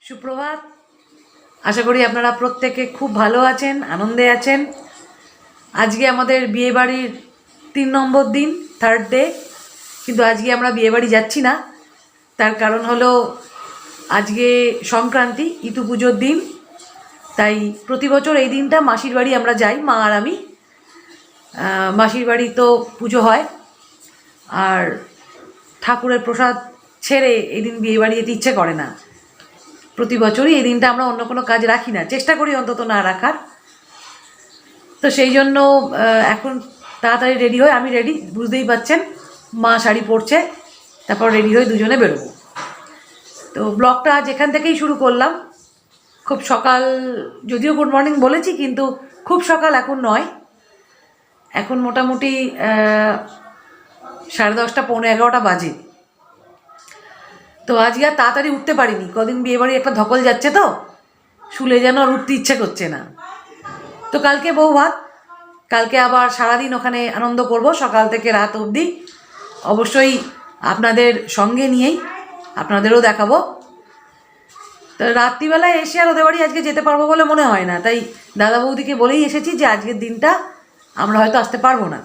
সুপ্রভাত। আশা করি আপনারা প্রত্যেকে খুব ভালো আছেন, আনন্দে আছেন। আজকে আমাদের বিয়েবাড়ির 3 নম্বর দিন, থার্ড ডে। কিন্তু আজকে আমরা বিয়েবাড়ি যাচ্ছি না। তার কারণ হলো আজকে সংক্রান্তি, ইতু পুজোর দিন। তাই প্রতি বছর এই দিনটা মাসির বাড়ি আমরা যাই, মা আর আমি। মাসির বাড়ি তো পুজো হয়, আর ঠাকুরের প্রসাদ ছেড়ে এই দিন বিয়েবাড়ি যেতে ইচ্ছে করে না। প্রতি বছরই এই দিনটা আমরা অন্য কোনো কাজ রাখি না, চেষ্টা করি অন্তত না রাখার। তো সেই জন্য এখন তাড়াতাড়ি রেডি হয়ে, আমি রেডি, বুঝতেই পাচ্ছেন, মা শাড়ি পরছে, তারপর রেডি হয়ে দুজনে বেরোবো। তো ব্লগটা আজ এখান থেকেই শুরু করলাম। খুব সকাল, যদিও গুড মর্নিং বলেছি, কিন্তু খুব সকাল এখন নয়। এখন মোটামুটি 10:30, 11:15 বাজে। তো আজকে আর তাড়াতাড়ি উঠতে পারিনি, কদিন বিয়েবাড়ি একটা ধকল যাচ্ছে, তো শুলে যেন আর উঠতে ইচ্ছে করছে না। তো কালকে বউ ভাত, কালকে আবার সারাদিন ওখানে আনন্দ করব, সকাল থেকে রাত অবধি। অবশ্যই আপনাদের সঙ্গে নিয়েই আপনাদেরও দেখাবো। তো রাত্রিবেলায় এসে আর ওদের বাড়ি আজকে যেতে পারবো বলে মনে হয় না, তাই দাদা বৌদিকে বলেই এসেছি যে আজকের দিনটা আমরা হয়তো আসতে পারবো না।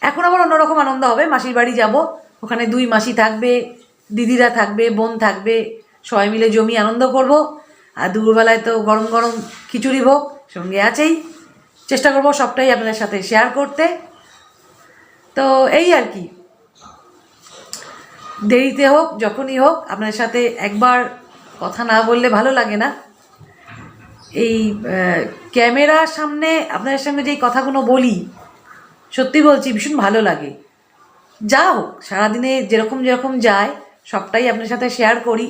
এখন আবার অন্যরকম আনন্দ হবে, মাসির বাড়ি যাব, ওখানে 2 মাসি থাকবে, দিদিরা থাকবে, বোন থাকবে, সবাই মিলে জমি আনন্দ করব। আর দুপুরবেলায় তো গরম গরম খিচুড়ি ভোগ সঙ্গে আছেই। চেষ্টা করব সবটাই আপনাদের সাথে শেয়ার করতে। তো এই আর কি, দেরিতে হোক যখনই হোক আপনাদের সাথে একবার কথা না বললে ভালো লাগে না। এই ক্যামেরার সামনে আপনাদের সঙ্গে যেই কথাগুলো বলি, সত্যি বলছি, ভীষণ ভালো লাগে। যা হোক, সারাদিনে যেরকম যেরকম যায় সবটাই আপনার সাথে শেয়ার করি।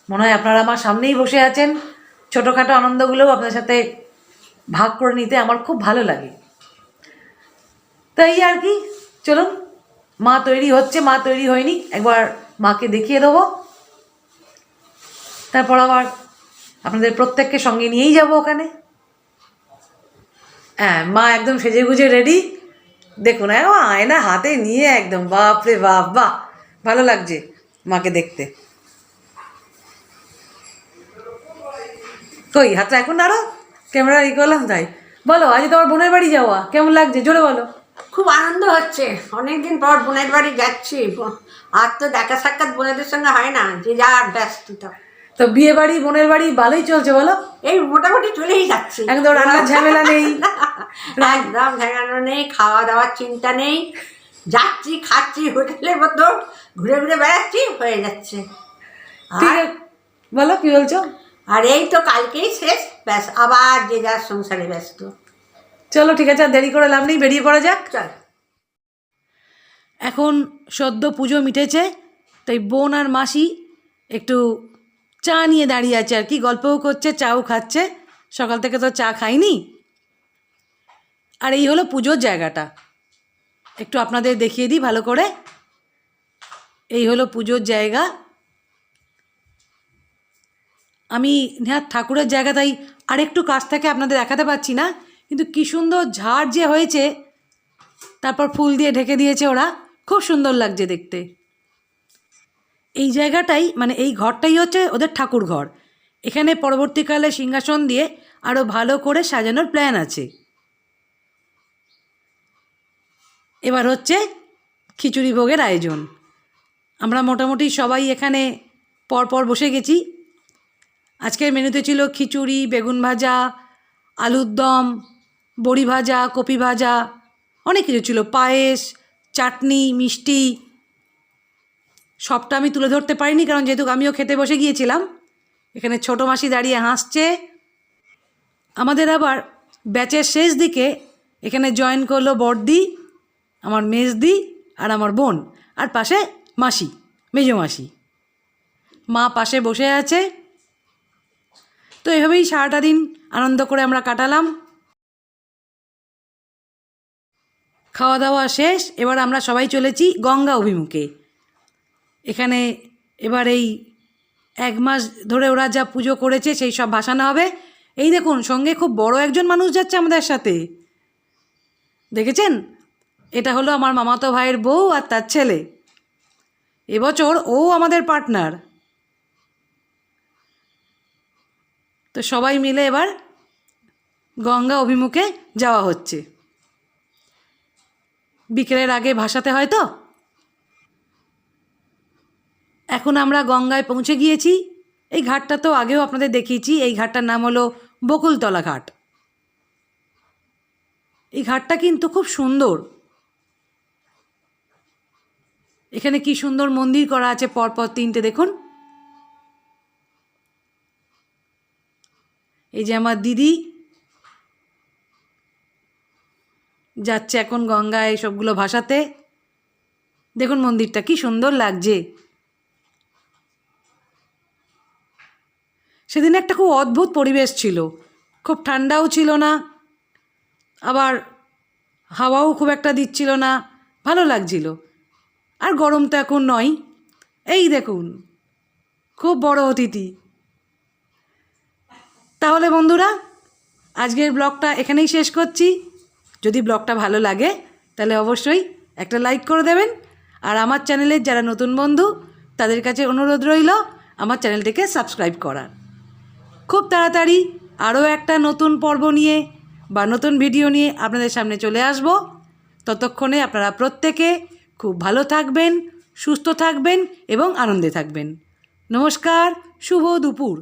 মনে হয় আপনারা আমার সামনেই বসে আছেন। ছোটোখাটো আনন্দগুলোও আপনার সাথে ভাগ করে নিতে আমার খুব ভালো লাগে। তাই আর কি, চলুন। মা তৈরি হচ্ছে, মা তৈরি হয়নি, একবার মাকে দেখিয়ে দেবো, তারপর আবার আপনাদের প্রত্যেককে সঙ্গে নিয়েই যাব ওখানে। হ্যাঁ, মা একদম সেজে গুজে রেডি, দেখুন আয়না হাতে নিয়ে একদম, বাপ রে বাপ, বাহ, ভালো লাগছে মাকে দেখতে। কই হাতটা এখন আরো ক্যামেরা ই করলাম, তাই বলো। আজ তোমার বোনের বাড়ি যাওয়া কেমন লাগছে, জোরে বলো। খুব আনন্দ হচ্ছে, অনেকদিন পর বোনের বাড়ি যাচ্ছি। আর তো দেখা সাক্ষাৎ বোনেদের সঙ্গে হয় না, যে যার ব্যস্ততা। তো বিয়ে বাড়ি, বোনের বাড়ি ভালোই চলছে বলো? এই মোটামুটি চলেই যাচ্ছে, একদম রান্নার ঝামেলা নেই, একদম ঝামেলা নেই, খাওয়া দাওয়ার চিন্তা নেই, যাচ্ছি খাচ্ছি হোটেলের মতো, ঘুরে ঘুরে বেড়াচ্ছি, হয়ে যাচ্ছে। ঠিক আছে, বলো কি বলছো। আর এই তো কালকেই শেষ, ব্যাস আবার যে যার সংসারে ব্যস্ত। চলো ঠিক আছে, আর দেরি করে লাভ নেই, বেরিয়ে পড়া যাক। চল। এখন সদ্য পুজো মিটেছে, তাই বোন আর মাসি একটু চা নিয়ে দাঁড়িয়ে আছে আর কি, গল্পও করছে, চাও খাচ্ছে। সকাল থেকে তো চা খাইনি। আর এই হলো পুজোর জায়গাটা, একটু আপনাদের দেখিয়ে দিই ভালো করে। এই হলো পুজোর জায়গা। আমি নেহাত ঠাকুরের জায়গা, তাই আরেকটু কাছ থেকে আপনাদের দেখাতে পারছি না, কিন্তু কী সুন্দর ঝাড় যে হয়েছে, তারপর ফুল দিয়ে ঢেকে দিয়েছে ওরা, খুব সুন্দর লাগছে দেখতে। এই জায়গাটাই, মানে এই ঘরটাই হচ্ছে ওদের ঠাকুর ঘর। এখানে পরবর্তীকালে সিংহাসন দিয়ে আরও ভালো করে সাজানোর প্ল্যান আছে। এবার হচ্ছে খিচুড়ি ভোগের আয়োজন। আমরা মোটামুটি সবাই এখানে পরপর বসে গেছি। আজকের মেনুতে ছিল খিচুড়ি, বেগুন ভাজা, আলুর দম, বড়ি ভাজা, কপি ভাজা, অনেক কিছু ছিল, পায়েস, চাটনি, মিষ্টি। সবটা আমি তুলে ধরতে পারিনি, কারণ যেহেতু আমিও খেতে বসে গিয়েছিলাম। এখানে ছোটো মাসি দাঁড়িয়ে হাসছে। আমাদের আবার ব্যাচের শেষ দিকে এখানে জয়েন করলো বড়দি, আমার মেজদি আর আমার বোন, আর পাশে মাসি, মেজো মাসি। মা পাশে বসে আছে। তো এভাবেই সারাটা দিন আনন্দ করে আমরা কাটালাম। খাওয়া দাওয়া শেষ, এবার আমরা সবাই চলেছি গঙ্গা অভিমুখে। এখানে এবার এই 1 মাস ধরে ওরা যা পুজো করেছে সেই সব ভাসানো হবে। এই দেখুন, সঙ্গে খুব বড় একজন মানুষ যাচ্ছে আমাদের সাথে, দেখেছেন? এটা হলো আমার মামাতো ভাইয়ের বউ আর তার ছেলে। এবছর ও আমাদের পার্টনার। তো সবাই মিলে এবার গঙ্গা অভিমুখে যাওয়া হচ্ছে। বিকেলের আগে ভাসাতে হয় তো। এখন আমরা গঙ্গায় পৌঁছে গিয়েছি। এই ঘাটটা তো আগেও আপনাদের দেখিয়েছি। এই ঘাটটার নাম হলো বকুলতলা ঘাট। এই ঘাটটা কিন্তু খুব সুন্দর। এখানে কি সুন্দর মন্দির করা আছে পরপর তিনটে, দেখুন। এই যে আমার দিদি যাচ্ছে এখন গঙ্গায় সবগুলো ভাসাতে। দেখুন মন্দিরটা কি সুন্দর লাগছে। সেদিন একটা খুব অদ্ভুত পরিবেশ ছিল, খুব ঠান্ডাও ছিল না, আবার হাওয়াও খুব একটা দিচ্ছিল না, ভালো লাগছিল। আর গরম তো এখন নয়। এই দেখুন খুব বড় অতিথি। তাহলে বন্ধুরা আজকের ব্লগটা এখানেই শেষ করছি। যদি ব্লগটা ভালো লাগে তাহলে অবশ্যই একটা লাইক করে দেবেন। আর আমার চ্যানেলের যারা নতুন বন্ধু তাদের কাছে অনুরোধ রইল আমার চ্যানেলটিকে সাবস্ক্রাইব করার। খুব তাড়াতাড়ি আরও একটা নতুন পর্ব নিয়ে বা নতুন ভিডিও নিয়ে আপনাদের সামনে চলে আসব। ততক্ষণে আপনারা প্রত্যেকে খুব ভালো থাকবেন, সুস্থ থাকবেন এবং আনন্দে থাকবেন। নমস্কার, শুভ দুপুর।